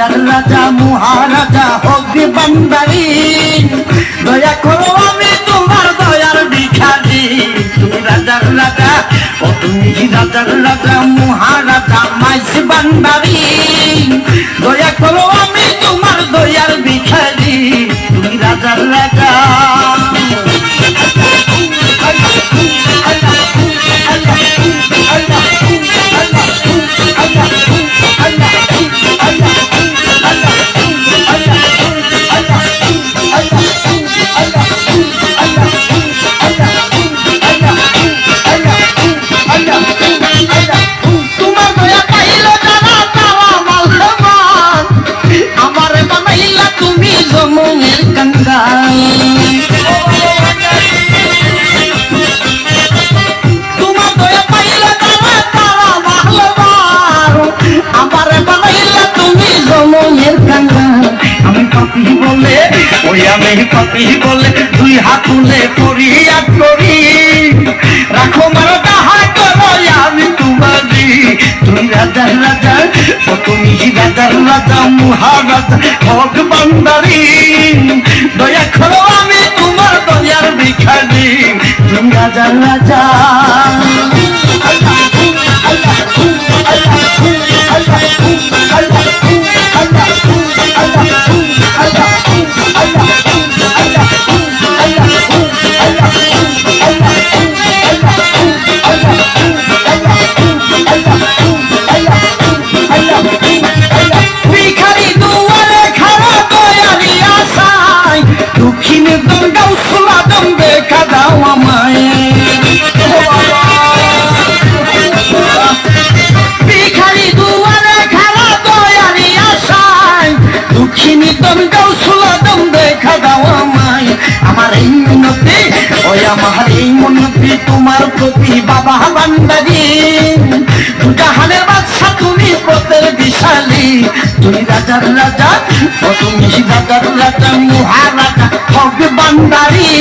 রাজার রাজা মহারাজা হবি বান্দারি দয়া করো আমি তোমার দয়ার ভিখারি তুমি রাজার রাজা ও তুমি রাজার রাজা মহারাজা মাইস বান্দারি দয়া করো আমি তোমার দয়ার ভিখারি তুমি রাজার রাজা আমি পাপি বলে দুই হাত তুলে ফরিয়াদ করি রাখো মারো তাহা করো আমি তোমারি তুই রাজার রাজা ও তুমি রাজার রাজা মহারাজা হক বান্দারি দয়া করো আমি তোমার দয়ার ভিখারি তুমি রাজার রাজা তোমার প্রতি বাবা বান্দারি জাহানের বাদশা তুমি পথের বিশালী তুমি রাজার রাজা ও তুমি রাজার রাজা মহারাজা হক বান্দারি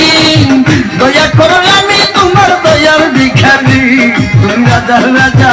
দয়া করো আমি তোমার দয়ার ভিখারি তুমি রাজার রাজা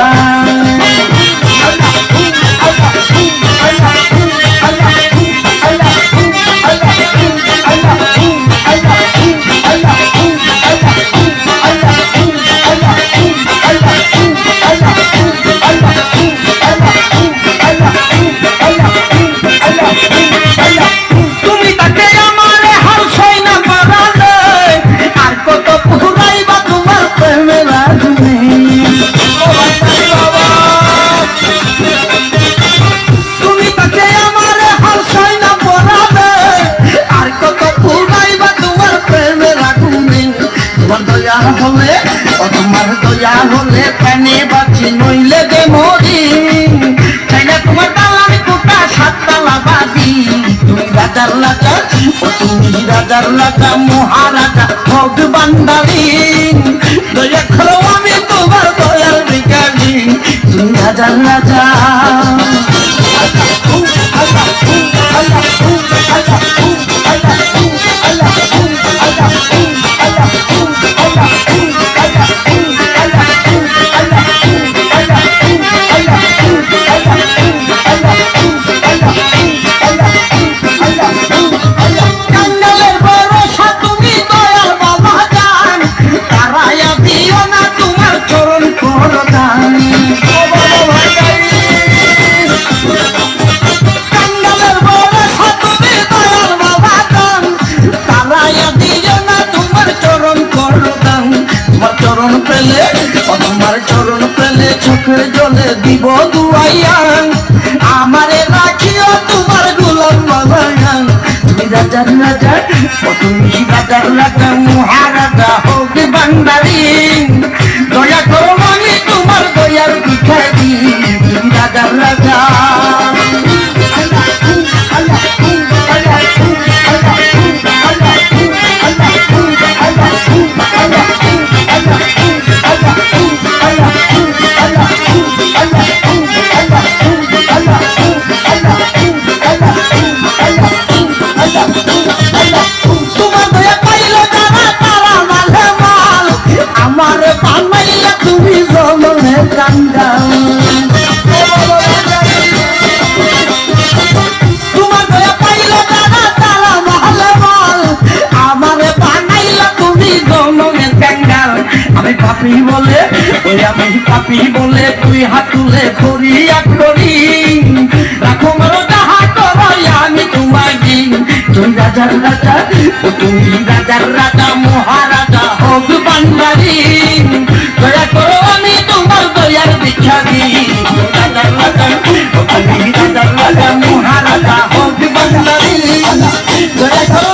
হলে ও তোমার দয়া হলে প্রাণে বাঁচি নইলে দে মরি চাইলে তোমার দালান কোটা সাততলা বাদি তুমি রাজার রাজা ও তুমি রাজার রাজা মহারাজা হক বান্দারি দয়া করো আমি তোমার দয়ার ভিখারি তুমি রাজার রাজা তোমার চরণ পেলে চোখের জলে দিব দুয়াইয়া আমারে রাখিও তোমার গোলাম বাবায়া তুমি রাজার রাজা ও তুমি রাজার রাজা মহারাজা হক বান্দারি দয়া করো আমি তোমার দয়ার ভিখারি তুমি রাজার রাজা আমার বানাইলা তুমি জমনে কান্দা পাপি বলে, ওই আমি পাপি বলে তুই হাত তুলে ফরিয়া করি। রাখো মারো যাহা করই আমি তোমাকে, তুই রাজার রাজা, ও তুমি রাজার রাজা, মহারাজা হোক বান্দারি। দয়া করো আমি তোমার দয়ার ভিখারি, রাজার রাজা, ও তুমি রাজার রাজা, মহারাজা হোক বান্দারি। দয়া করো